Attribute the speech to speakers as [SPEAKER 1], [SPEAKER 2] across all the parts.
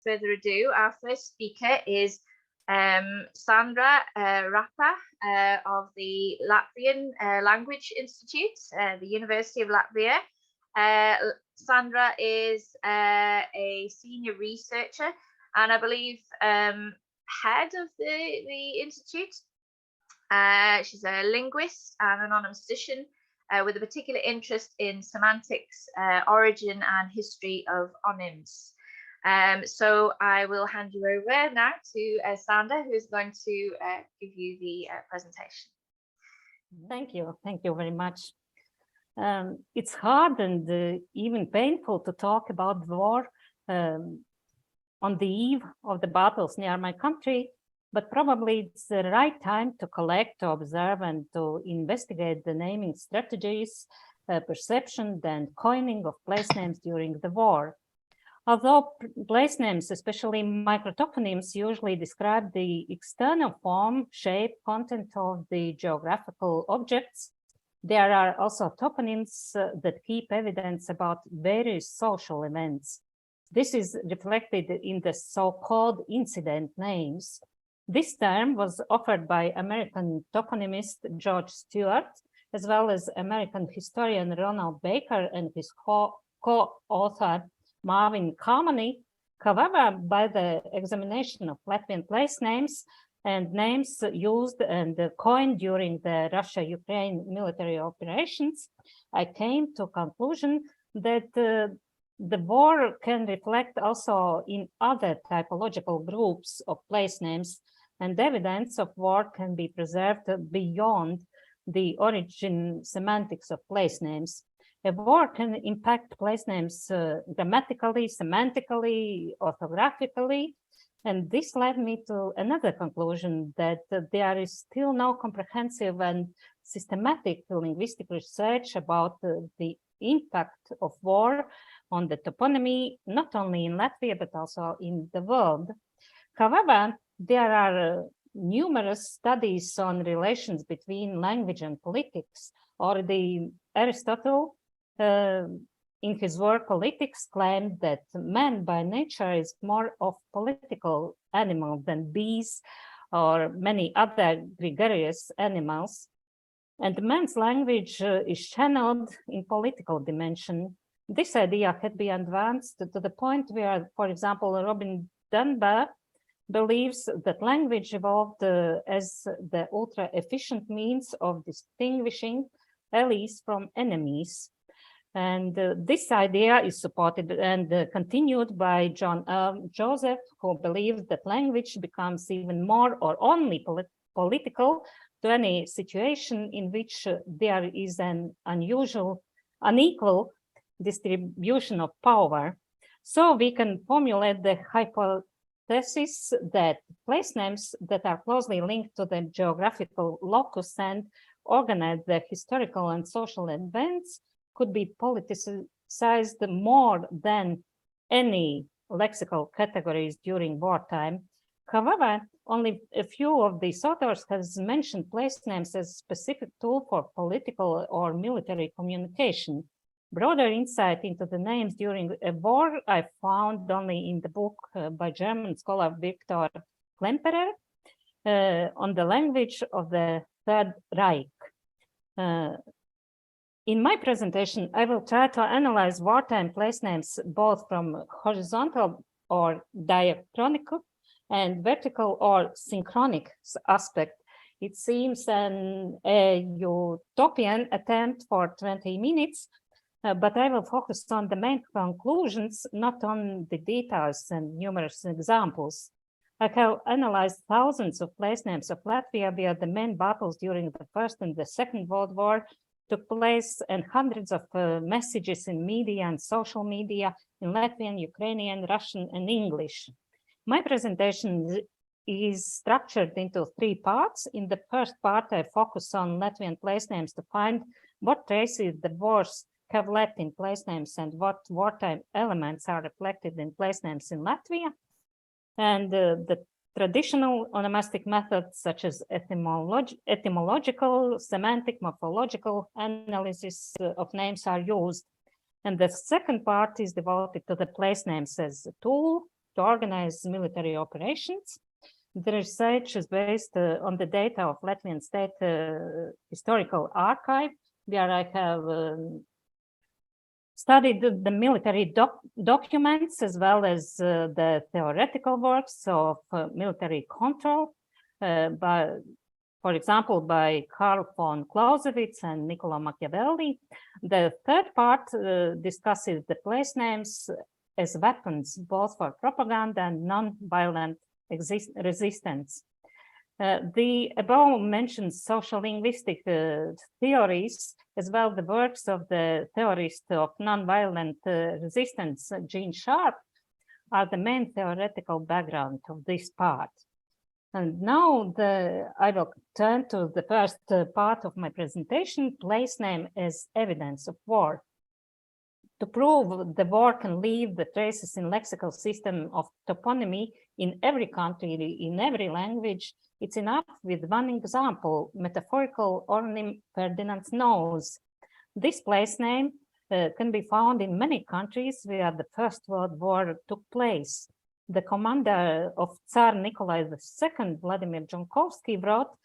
[SPEAKER 1] further ado, our first speaker is Sanda Rapa of the Latvian Language Institute, the University of Latvia. Sandra is a senior researcher and I believe head of the institute. She's a linguist and an onomastician with a particular interest in semantics, origin and history of onyms. So I will hand you over now to Sanda, who is going to give you the presentation.
[SPEAKER 2] Thank you very much. It's hard and even painful to talk about war on the eve of the battles near my country, but probably it's the right time to collect, to observe, and to investigate the naming strategies, perception, and coining of place names during the war. Although place names, especially microtoponyms, usually describe the external form, shape, content of the geographical objects, there are also toponyms that keep evidence about various social events. This is reflected in the so-called incident names. This term was offered by American toponymist George Stewart, as well as American historian Ronald Baker and his co-author Marvin Carmony. However, by the examination of Latvian place names and names used and coined during the Russia-Ukraine military operations, I came to a conclusion that the war can reflect also in other typological groups of place names, and evidence of war can be preserved beyond the origin semantics of place names. A war can impact place names grammatically, semantically, orthographically, and this led me to another conclusion that there is still no comprehensive and systematic linguistic research about the impact of war on the toponymy, not only in Latvia, but also in the world. However, there are numerous studies on relations between language and politics, or the Aristotle, in his work Politics, claimed that man by nature is more of political animal than bees or many other gregarious animals. And man's language is channeled in political dimension. This idea had been advanced to the point where, for example, Robin Dunbar believes that language evolved as the ultra-efficient means of distinguishing allies from enemies. And this idea is supported and continued by John Joseph, who believes that language becomes even more or only political to any situation in which there is an unequal distribution of power. So we can formulate the hypothesis that place names that are closely linked to the geographical locus and organize the historical and social events could be politicized more than any lexical categories during wartime. However, only a few of these authors has mentioned place names as a specific tool for political or military communication. Broader insight into the names during a war I found only in the book by German scholar Viktor Klemperer on the language of the Third Reich. In my presentation, I will try to analyze wartime place names both from horizontal or diachronic and vertical or synchronic aspect. It seems a utopian attempt for 20 minutes, but I will focus on the main conclusions, not on the details and numerous examples. I have analyzed thousands of place names of Latvia where the main battles during the First and the Second World War took place, and hundreds of messages in media and social media in Latvian, Ukrainian, Russian, and English. My presentation is structured into three parts. In the first part, I focus on Latvian place names to find what traces the wars have left in place names and what wartime elements are reflected in place names in Latvia. And the traditional onomastic methods such as etymological, semantic, morphological analysis of names are used. And the second part is devoted to the place names as a tool to organize military operations. The research is based on the data of Latvian State Historical Archive, where I have studied the military documents as well as the theoretical works of military control, for example, by Karl von Clausewitz and Niccolo Machiavelli. The third part discusses the place names as weapons, both for propaganda and non-violent resistance. The above mentioned social linguistic theories, as well the works of the theorist of nonviolent resistance, Gene Sharp, are the main theoretical background of this part. And now I will turn to the first part of my presentation, place name as evidence of war. To prove the war can leave the traces in lexical system of toponymy in every country, in every language, it's enough with one example, metaphorical ornym Ferdinand's nose. This place name can be found in many countries where the First World War took place. The commander of Tsar Nikolai II, Vladimir Jankovsky, wrote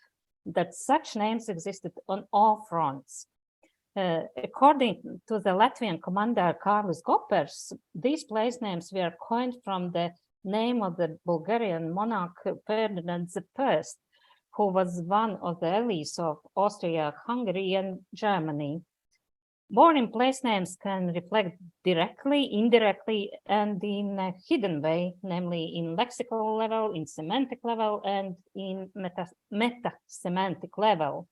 [SPEAKER 2] that such names existed on all fronts. According to the Latvian commander Kārlis Gopers, these place names were coined from the name of the Bulgarian monarch Ferdinand I, who was one of the allies of Austria, Hungary, and Germany. Born place names can reflect directly, indirectly, and in a hidden way, namely in lexical level, in semantic level, and in meta-semantic level.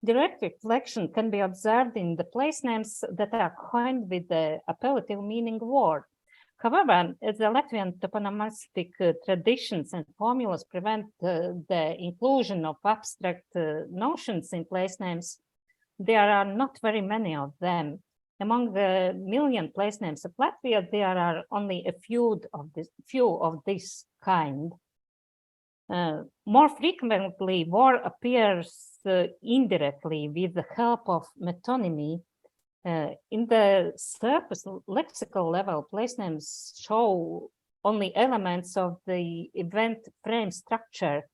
[SPEAKER 2] Direct reflection can be observed in the place names that are coined with the appellative meaning war. However, as the Latvian toponymistic traditions and formulas prevent the inclusion of abstract notions in place names, there are not very many of them. Among the million place names of Latvia, there are only a few of this kind. More frequently, war appears indirectly with the help of metonymy. In the surface lexical level, place names show only elements of the event frame structure.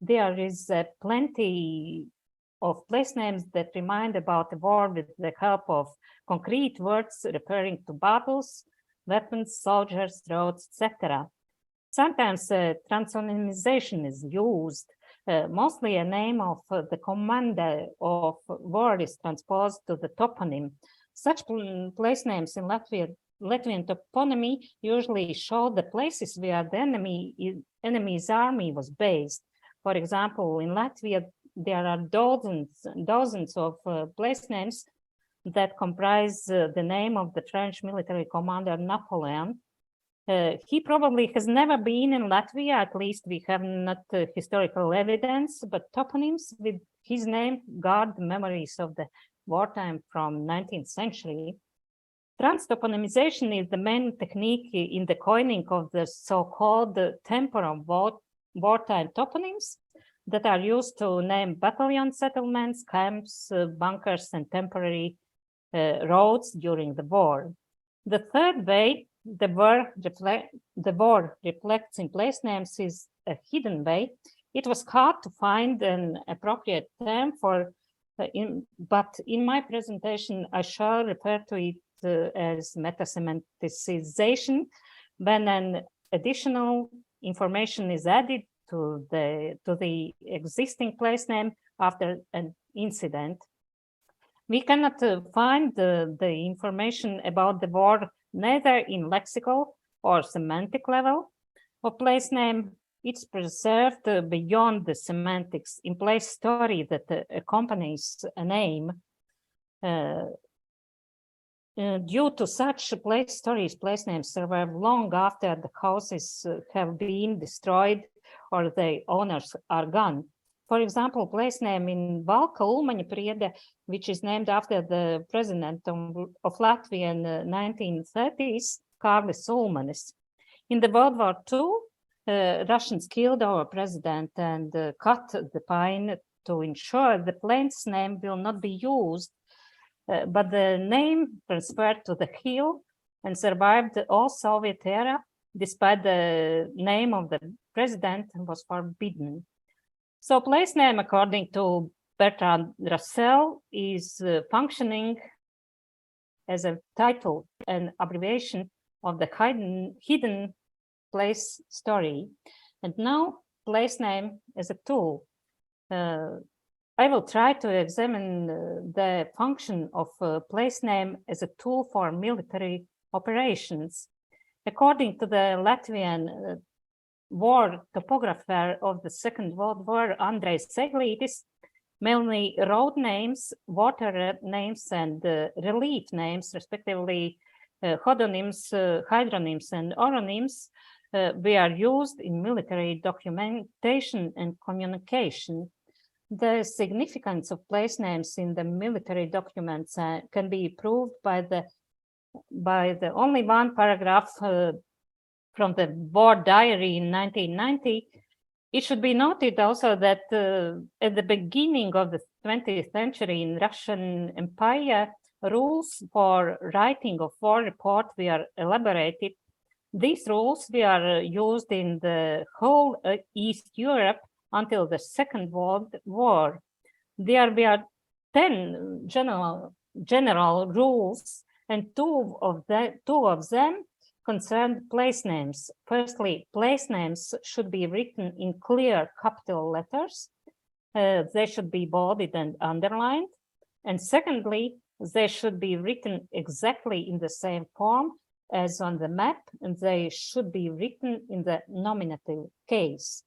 [SPEAKER 2] There is plenty of place names that remind about the war with the help of concrete words referring to battles, weapons, soldiers, roads, etc. Sometimes transonymization is used. Mostly a name of the commander of war is transposed to the toponym. Such place names in Latvian toponymy usually show the places where the enemy's army was based. For example, in Latvia, there are dozens of place names that comprise the name of the French military commander Napoleon. He probably has never been in Latvia, at least we have not historical evidence, but toponyms with his name guard the memories of the wartime from 19th century. Transtoponymization is the main technique in the coining of the so-called temporal wartime toponyms that are used to name battalion settlements, camps, bunkers, and temporary roads during the war. The third way the war reflects in place names is a hidden way. It was hard to find an appropriate term for, but in my presentation, I shall refer to it as metasemanticization, when an additional information is added to the existing place name after an incident. We cannot find the information about the war neither in lexical or semantic level of place name. It's preserved beyond the semantics in place story that accompanies a name. Due to such place stories, place names survive long after the houses have been destroyed or the owners are gone. For example, place name in Valka Ulmaņa Priede, which is named after the president of Latvia in the 1930s, Kārlis Ulmanis. In the World War II, Russians killed our president and cut the pine to ensure the plane's name will not be used, but the name transferred to the hill and survived all Soviet era despite the name of the president was forbidden. So place name, according to Bertrand Russell, is functioning as a title and abbreviation of the hidden place story. And now place name as a tool. I will try to examine the function of place name as a tool for military operations. According to the Latvian war topographer of the Second World War, Andrejs Seglītis, mainly road names, water names, and relief names, respectively hodonyms, hydronyms, and oronyms, were used in military documentation and communication. The significance of place names in the military documents can be proved by the only one paragraph from the war diary in 1990. It should be noted also that at the beginning of the 20th century in Russian Empire, rules for writing of war report were elaborated. These rules were used in the whole East Europe until the Second World War. There were 10 general rules, and two of them concerned place names. Firstly, place names should be written in clear capital letters. They should be bolded and underlined. And secondly, they should be written exactly in the same form as on the map, and they should be written in the nominative case.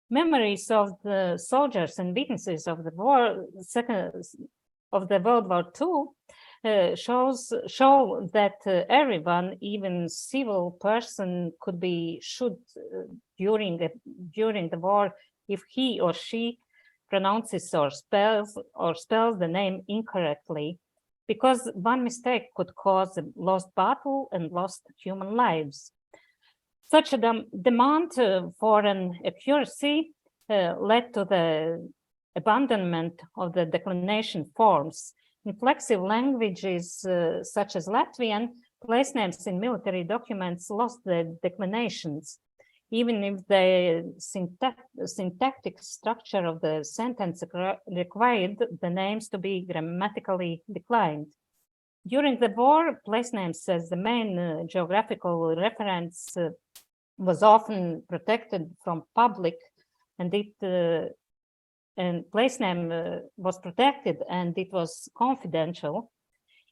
[SPEAKER 2] Memories of the soldiers and witnesses of the war, World War II, show that everyone, even civil person, could be shot during the war if he or she pronounces or spells the name incorrectly, because one mistake could cause a lost battle and lost human lives. Such a demand for an accuracy led to the abandonment of the declination forms. In flexible languages such as Latvian, place names in military documents lost the declinations, even if the syntactic structure of the sentence required the names to be grammatically declined. During the war, place names as the main geographical reference was often protected from public, and place name was protected and it was confidential.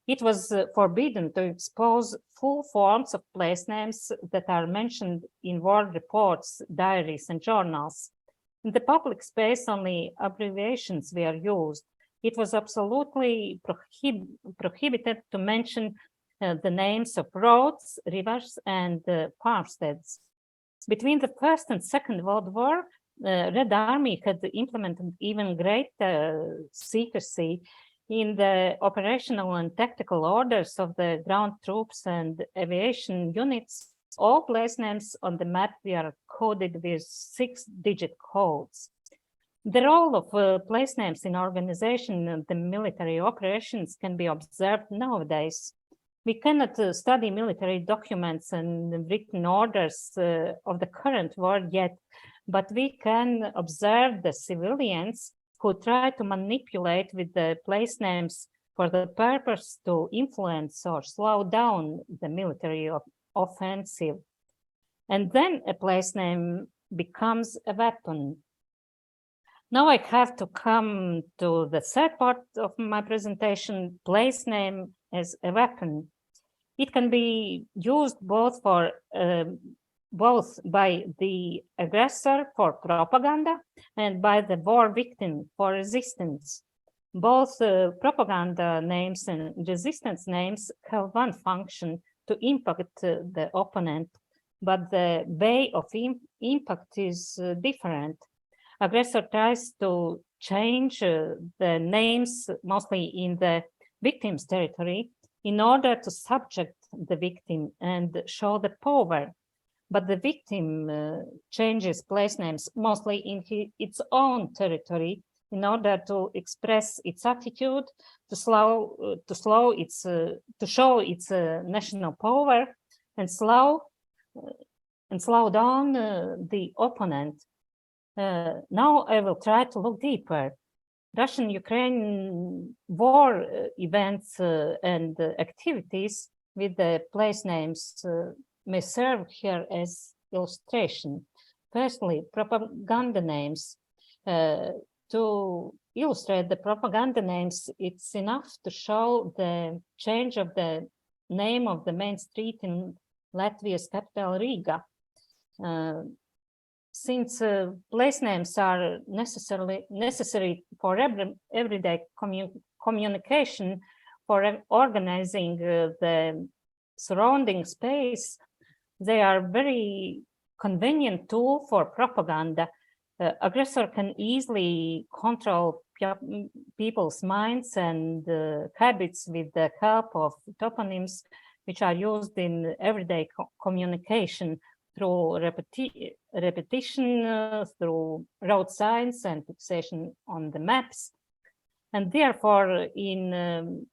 [SPEAKER 2] It was forbidden to expose full forms of place names that are mentioned in war reports, diaries, and journals. In the public space, only abbreviations were used. It was absolutely prohibited to mention the names of roads, rivers, and farmsteads. Between the First and Second World War, Red Army had implemented even greater secrecy in the operational and tactical orders of the ground troops and aviation units. All place names on the map were coded with 6-digit codes. The role of place names in organization and the military operations can be observed nowadays. We cannot study military documents and written orders of the current war yet, but we can observe the civilians who try to manipulate with the place names for the purpose to influence or slow down the military offensive. And then a place name becomes a weapon. Now I have to come to the third part of my presentation, place name as a weapon. It can be used both by the aggressor for propaganda and by the war victim for resistance. Both propaganda names and resistance names have one function, to impact the opponent, but the way of impact is different. Aggressor tries to change the names, mostly in the victim's territory, in order to subject the victim and show the power. But the victim changes place names, mostly in its own territory, in order to express its attitude, to show its national power, and and slow down the opponent. Now I will try to look deeper. Russian-Ukraine war events and activities with the place names may serve here as illustration. Firstly, propaganda names. To illustrate the propaganda names, it's enough to show the change of the name of the main street in Latvia's capital, Riga. Since place names are necessary for everyday communication, for organizing the surrounding space, they are very convenient tool for propaganda. Aggressor can easily control people's minds and habits with the help of toponyms, which are used in everyday communication through repetition, through road signs and fixation on the maps. And therefore, in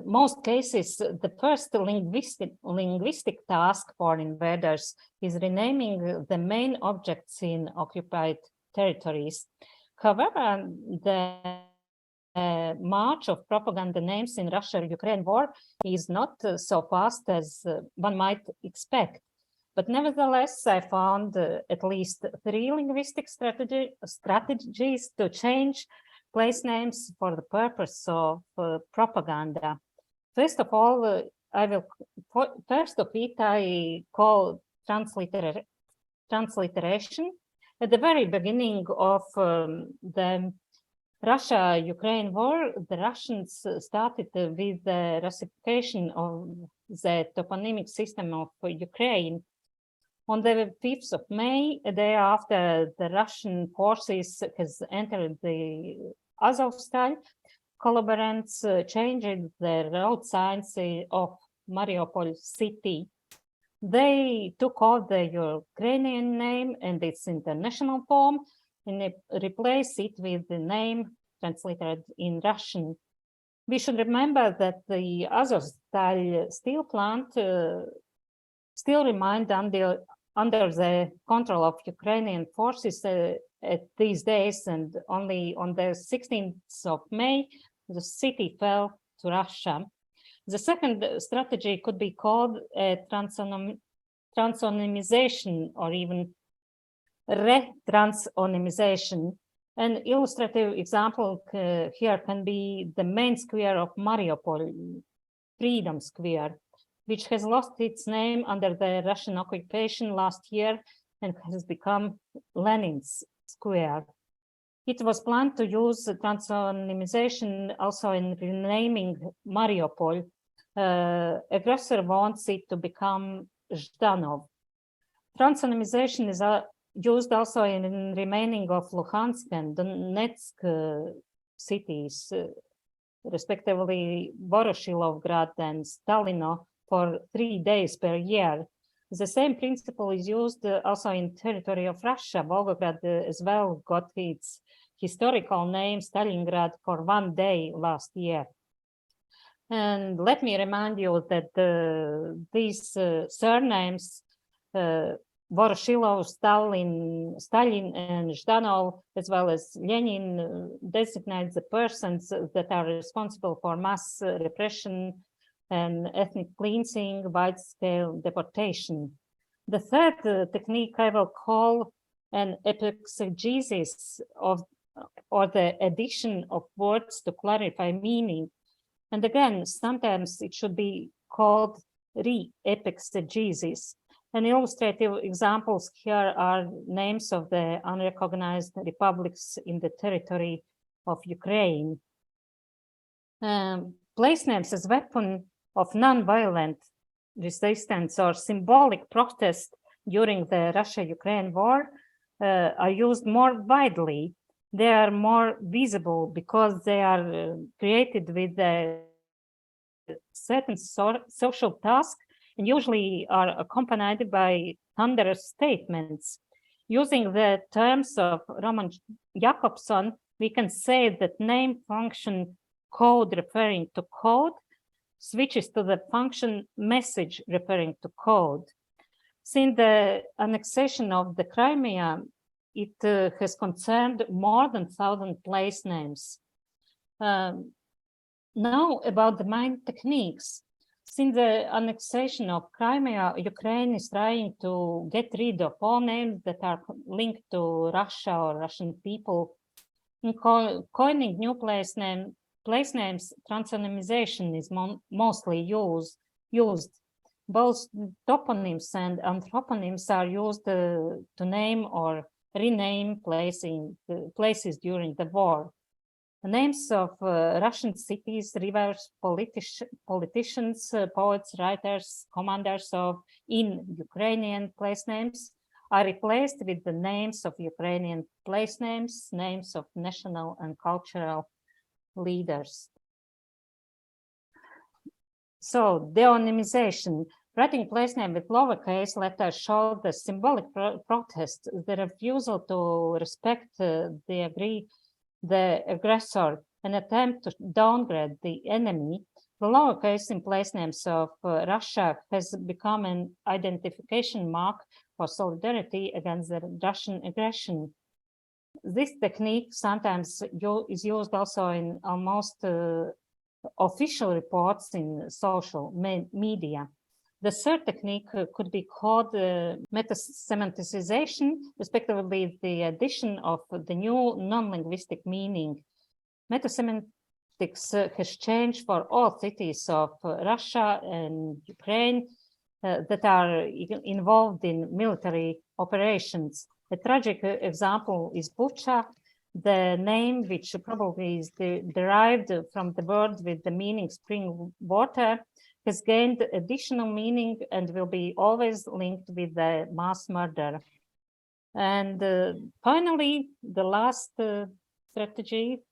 [SPEAKER 2] most cases, the first linguistic task for invaders is renaming the main objects in occupied territories. However, the march of propaganda names in Russia-Ukraine war is not so fast as one might expect. But nevertheless, I found at least 3 linguistic strategies to change place names for the purpose of propaganda. First of all, first of it I call transliteration. At the very beginning of the Russia-Ukraine war, the Russians started with the Russification of the toponymic system of Ukraine. On the 5th of May, a day after the Russian forces has entered the Azovstal, collaborants changed the road signs of Mariupol city. They took out the Ukrainian name and its international form and replaced it with the name translated in Russian. We should remember that the Azovstal steel plant still remained under the control of Ukrainian forces at these days, and only on the 16th of May, the city fell to Russia. The second strategy could be called transsonymization or even retranssonymization. An illustrative example here can be the main square of Mariupol, Freedom Square, which has lost its name under the Russian occupation last year and has become Lenin's Square. It was planned to use transsonymization also in renaming Mariupol. Aggressor wants it to become Zhdanov. Transsonymization is used also in remaining of Luhansk and Donetsk cities, respectively Voroshilovgrad and Stalino, for 3 days per year. The same principle is used also in territory of Russia. Volgograd as well got its historical name Stalingrad for 1 day last year. And let me remind you that these surnames, Voroshilov, Stalin, and Zhdanov, as well as Lenin, designate the persons that are responsible for mass repression and ethnic cleansing, wide-scale deportation. The third technique I will call an epexegesis or the addition of words to clarify meaning. And again, sometimes it should be called re-epexegesis. And illustrative examples here are names of the unrecognized republics in the territory of Ukraine. Place names as weapon of non-violent resistance or symbolic protest during the Russia-Ukraine war are used more widely. They are more visible because they are created with a certain social task and usually are accompanied by thunderous statements. Using the terms of Roman Jakobson, we can say that name function code referring to code. switches to the function message referring to code. Since the annexation of the Crimea, it has concerned more than 1,000 place names. Now about the main techniques. Since the annexation of Crimea, Ukraine is trying to get rid of all names that are linked to Russia or Russian people. In coining new place names, transanonymization is mostly used. Both toponyms and anthroponyms are used to name or rename places during the war. The names of Russian cities, rivers, politicians, poets, writers, commanders in Ukrainian place names are replaced with the names of Ukrainian place names, names of national and cultural leaders. So, deonymization. Writing place name with lowercase letters show the symbolic protest, the refusal to respect the aggressor, an attempt to downgrade the enemy. The lowercase in place names of Russia has become an identification mark for solidarity against the Russian aggression. This technique sometimes is used also in almost official reports in social media. The third technique could be called meta-semanticization, respectively the addition of the new non-linguistic meaning. Meta-semantics has changed for all cities of Russia and Ukraine that are involved in military operations. A tragic example is Bucha, the name which probably is derived from the word with the meaning spring water, has gained additional meaning and will be always linked with the mass murder. And finally, the last strategy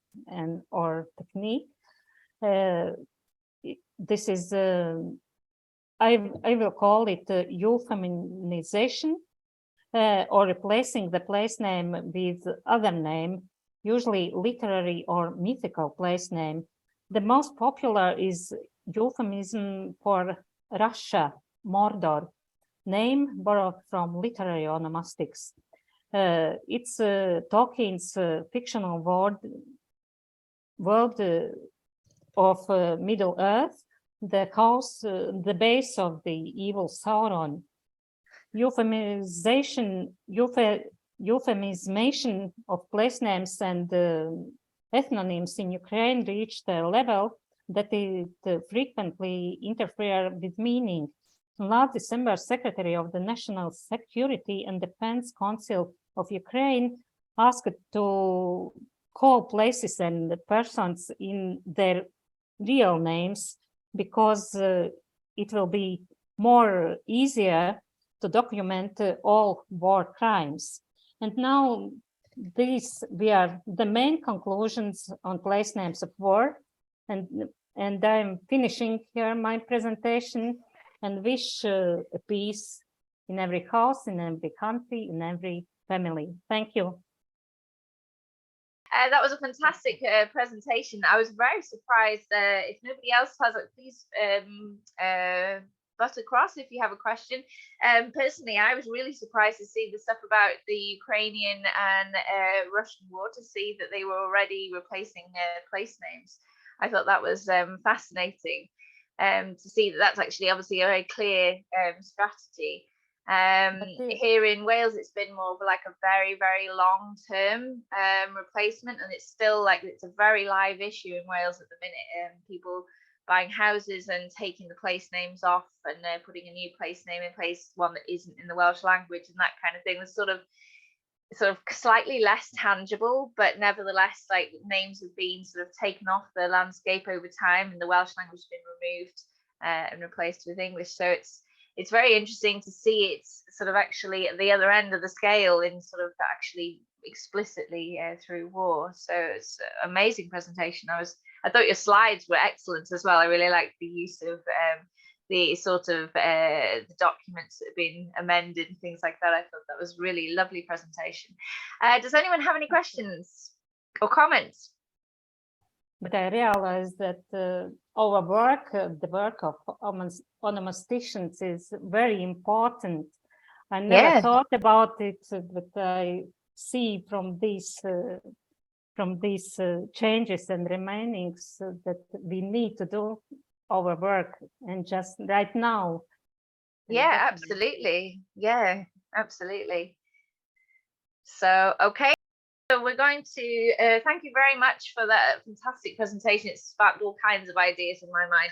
[SPEAKER 2] or technique, this is, I will call it euphemization, or replacing the place name with other name, usually literary or mythical place name. The most popular is euphemism for Russia, Mordor, name borrowed from literary onomastics. It's Tolkien's fictional world of Middle Earth, the house, the base of the evil Sauron. Euphemismation of place names and ethnonyms in Ukraine reached a level that it frequently interfere with meaning. Last December, Secretary of the National Security and Defense Council of Ukraine asked to call places and persons in their real names because it will be more easier to document all war crimes. And now these were the main conclusions on place names of war. And I'm finishing here my presentation and wish a peace in every house, in every country, in every family. Thank you.
[SPEAKER 1] That was a fantastic presentation. I was very surprised. If nobody else has it, please butt across if you have a question. Personally, I was really surprised to see the stuff about the Ukrainian and Russian war, to see that they were already replacing place names. I thought that was fascinating to see that that's actually obviously a very clear strategy. Here in Wales, it's been more of like a very, very long-term replacement, and it's still like it's a very live issue in Wales at the minute. People buying houses and taking the place names off and putting a new place name in place, one that isn't in the Welsh language and that kind of thing. There's sort of slightly less tangible, but nevertheless, like names have been sort of taken off the landscape over time, and the Welsh language has been removed and replaced with English. So it's very interesting to see it's sort of actually at the other end of the scale in sort of actually explicitly through war. So it's an amazing presentation. I thought your slides were excellent as well. I really liked the use of the sort of the documents that have been amended and things like that. I thought that was really lovely presentation. Does anyone have any questions or comments?
[SPEAKER 2] but I realized that our work, the work of onomaticians, is very important. I never thought about it, but I see from these changes and remainings that we need to do our work, and just right now.
[SPEAKER 1] Yeah, absolutely. Yeah, absolutely. So, okay. So we're going to thank you very much for that fantastic presentation. It sparked all kinds of ideas in my mind.